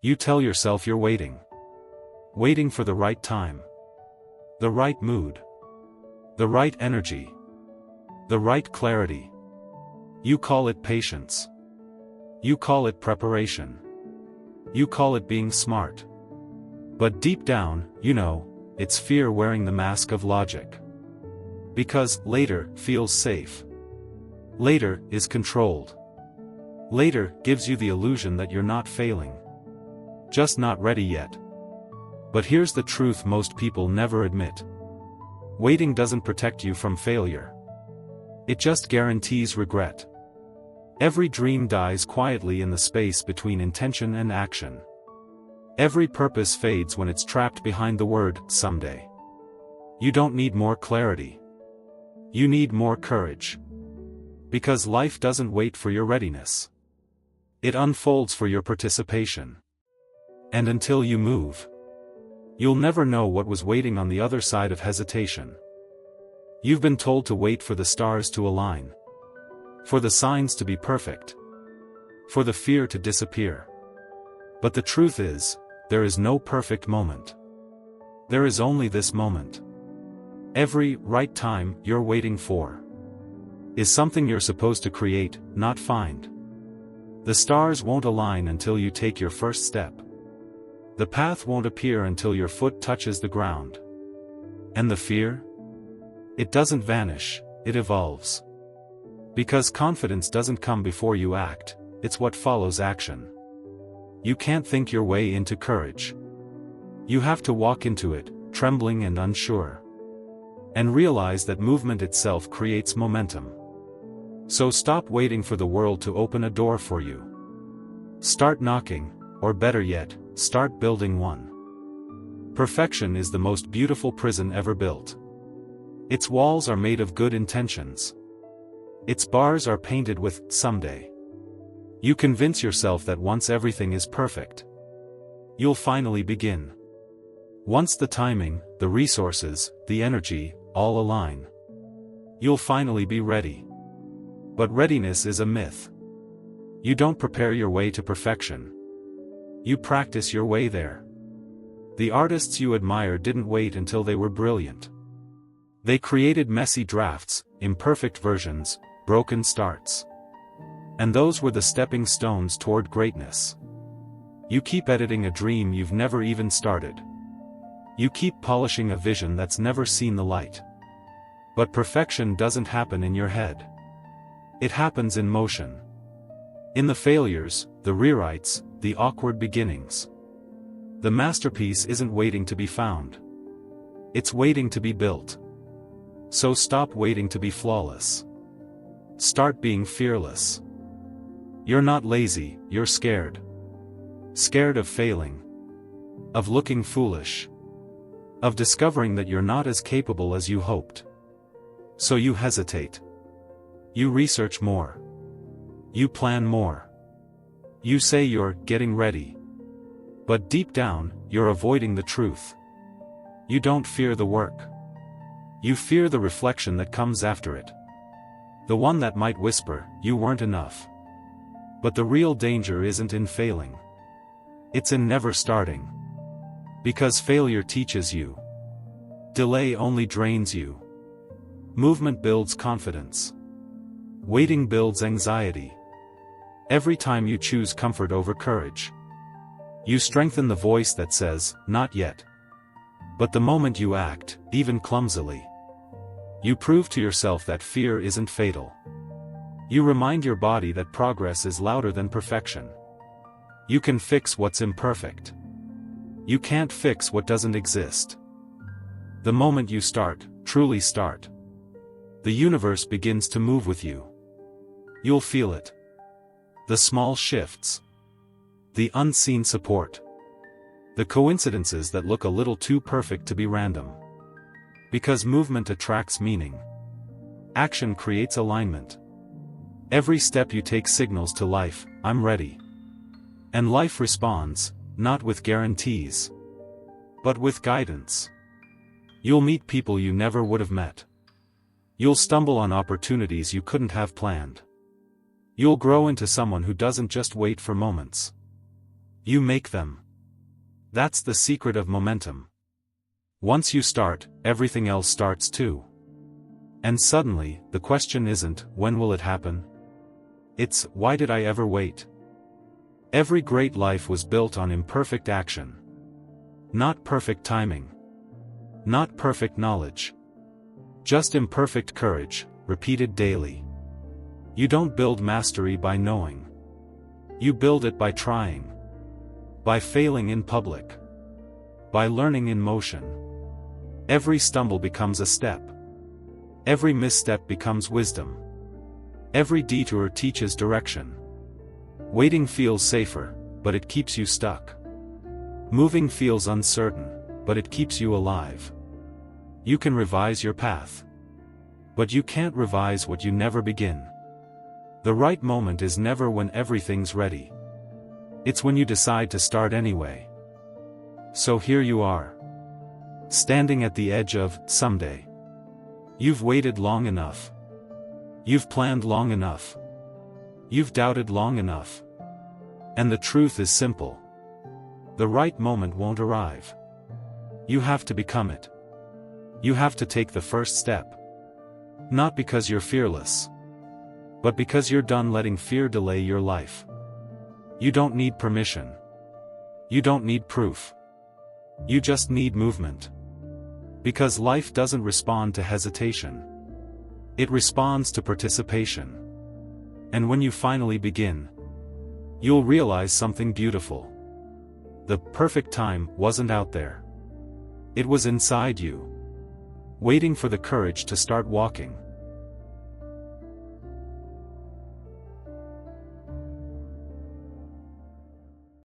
You tell yourself you're waiting. Waiting for the right time. The right mood. The right energy. The right clarity. You call it patience. You call it preparation. You call it being smart. But deep down, you know, it's fear wearing the mask of logic. Because later feels safe. Later is controlled. Later gives you the illusion that you're not failing. Just not ready yet. But here's the truth most people never admit. Waiting doesn't protect you from failure. It just guarantees regret. Every dream dies quietly in the space between intention and action. Every purpose fades when it's trapped behind the word, someday. You don't need more clarity. You need more courage. Because life doesn't wait for your readiness. It unfolds for your participation. And until you move, you'll never know what was waiting on the other side of hesitation. You've been told to wait for the stars to align. For the signs to be perfect. For the fear to disappear. But the truth is, there is no perfect moment. There is only this moment. Every right time you're waiting for is something you're supposed to create, not find. The stars won't align until you take your first step. The path won't appear until your foot touches the ground. And the fear? It doesn't vanish, it evolves. Because confidence doesn't come before you act, it's what follows action. You can't think your way into courage. You have to walk into it, trembling and unsure. And realize that movement itself creates momentum. So stop waiting for the world to open a door for you. Start knocking, or better yet, start building one. Perfection is the most beautiful prison ever built. Its walls are made of good intentions. Its bars are painted with, someday. You convince yourself that once everything is perfect, you'll finally begin. Once the timing, the resources, the energy, all align, you'll finally be ready. But readiness is a myth. You don't prepare your way to perfection. You practice your way there. The artists you admire didn't wait until they were brilliant. They created messy drafts, imperfect versions, broken starts. And those were the stepping stones toward greatness. You keep editing a dream you've never even started. You keep polishing a vision that's never seen the light. But perfection doesn't happen in your head. It happens in motion. In the failures, the rewrites, the awkward beginnings. The masterpiece isn't waiting to be found. It's waiting to be built. So stop waiting to be flawless. Start being fearless. You're not lazy, you're scared. Scared of failing. Of looking foolish. Of discovering that you're not as capable as you hoped. So you hesitate. You research more. You plan more. You say you're getting ready. But deep down, you're avoiding the truth. You don't fear the work. You fear the reflection that comes after it. The one that might whisper, you weren't enough. But the real danger isn't in failing. It's in never starting. Because failure teaches you. Delay only drains you. Movement builds confidence. Waiting builds anxiety. Every time you choose comfort over courage, you strengthen the voice that says, not yet. But the moment you act, even clumsily, you prove to yourself that fear isn't fatal. You remind your body that progress is louder than perfection. You can fix what's imperfect. You can't fix what doesn't exist. The moment you start, truly start, the universe begins to move with you. You'll feel it. The small shifts. The unseen support. The coincidences that look a little too perfect to be random. Because movement attracts meaning. Action creates alignment. Every step you take signals to life, I'm ready. And life responds, not with guarantees, but with guidance. You'll meet people you never would have met. You'll stumble on opportunities you couldn't have planned. You'll grow into someone who doesn't just wait for moments. You make them. That's the secret of momentum. Once you start, everything else starts too. And suddenly, the question isn't, when will it happen? It's, why did I ever wait? Every great life was built on imperfect action. Not perfect timing. Not perfect knowledge. Just imperfect courage, repeated daily. You don't build mastery by knowing. You build it by trying. By failing in public. By learning in motion. Every stumble becomes a step. Every misstep becomes wisdom. Every detour teaches direction. Waiting feels safer, but it keeps you stuck. Moving feels uncertain, but it keeps you alive. You can revise your path. But you can't revise what you never begin. The right moment is never when everything's ready. It's when you decide to start anyway. So here you are. Standing at the edge of, someday. You've waited long enough. You've planned long enough. You've doubted long enough. And the truth is simple. The right moment won't arrive. You have to become it. You have to take the first step. Not because you're fearless. But because you're done letting fear delay your life. You don't need permission. You don't need proof. You just need movement. Because life doesn't respond to hesitation. It responds to participation. And when you finally begin, you'll realize something beautiful. The perfect time wasn't out there. It was inside you. Waiting for the courage to start walking.